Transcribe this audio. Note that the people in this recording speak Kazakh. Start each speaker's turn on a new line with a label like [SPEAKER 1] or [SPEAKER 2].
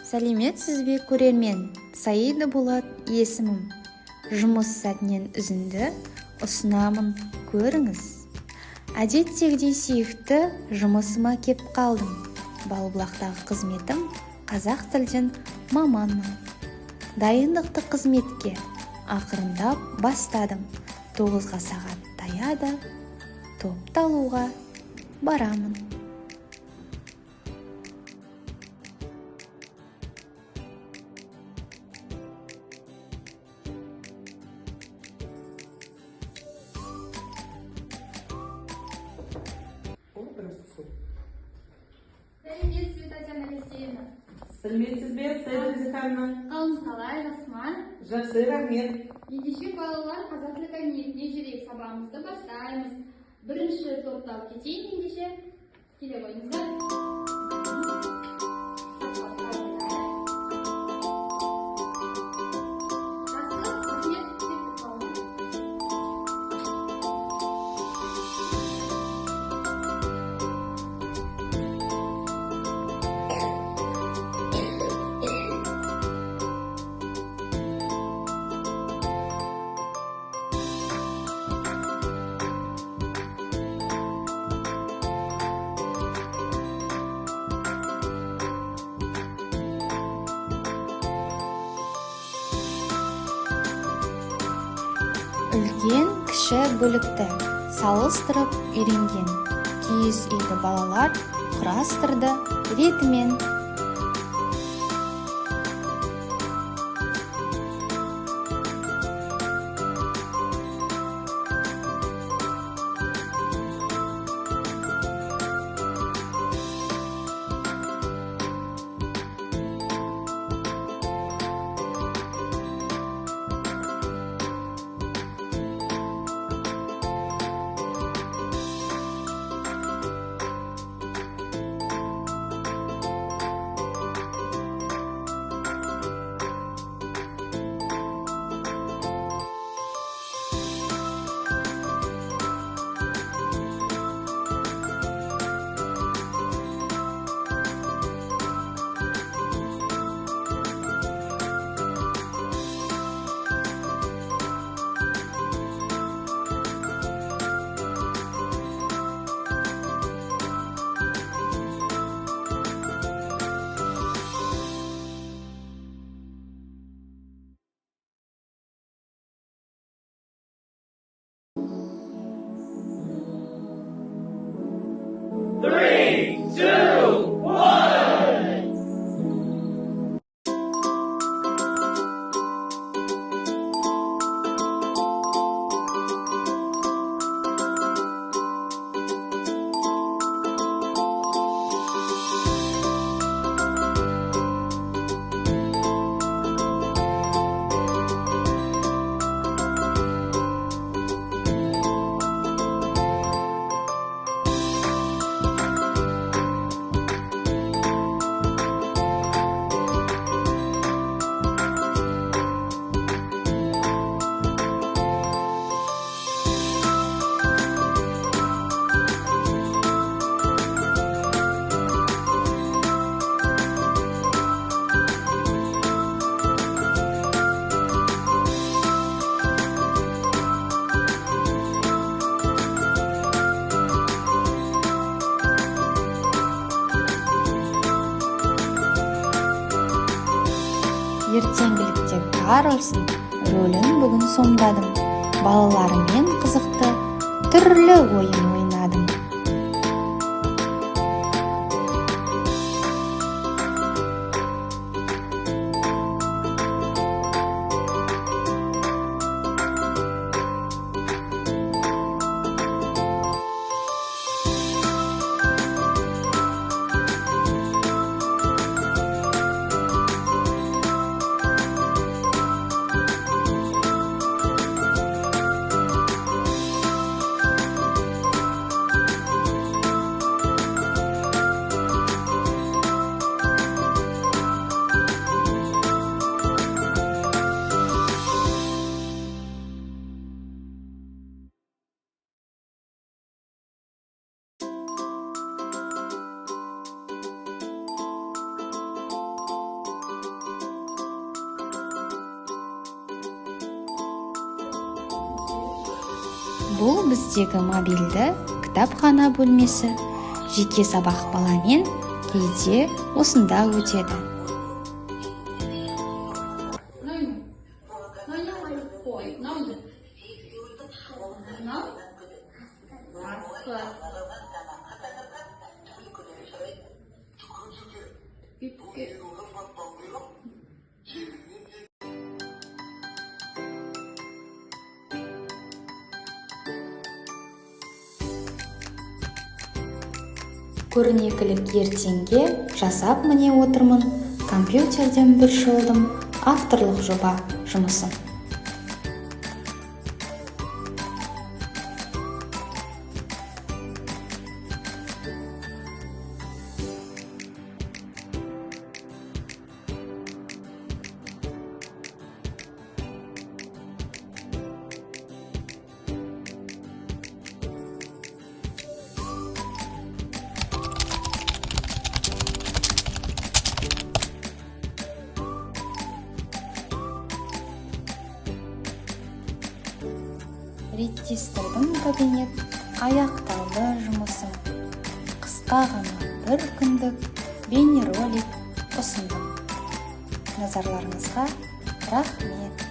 [SPEAKER 1] Сәлеметсіз бе көрермен? Саида Болат есімім. Жұмыс сәтінен үзінді ұсынамын, көріңіз. Әдеттегідей сүйікті жұмысыма кеп қалдым. Балбұлақтағы қызметім қазақ тілден маманмын. Дайындықты қызметке ақырындап бастадым. 9-ға сағат таяды, топты алуға барамын.
[SPEAKER 2] Приветствую, Татьяна Алексеевна.
[SPEAKER 3] Сәлеметсіз бе, Саида Зихановна?
[SPEAKER 2] Қалыңыз қалай, Осман?
[SPEAKER 3] Жақсы, рахмет.
[SPEAKER 2] Ендеше балалар, қазақ тілі кабинетіне жүрейік, сабағымызды бастаймыз. Бірінші топты алып кетейін, ендеше келе қойыңыздар.
[SPEAKER 1] Үлкен кіші бөлікті салыстырып үйренген. Киіз үйді балалар құрастырды ретімен.
[SPEAKER 4] Three, two, one.
[SPEAKER 1] Ертеңгілікте Карлсон рөлін бүгін сомдадым. Балаларыммен қызықты түрлі ойын ойнадым. Бұл біздегі мобильді кітапхана бөлмесі. Жеке сабақ баламен кейде осында өтеді. Көрнекілік ертеңге жасап міне отырмын. Компьютерден бір шолдым авторлық жоба жұмысын. Реттестірдің кабинет аяқталды жұмысым. Қысқа ғана бір күндік бейнеролик ұсындым. Назарларыңызға рахмет.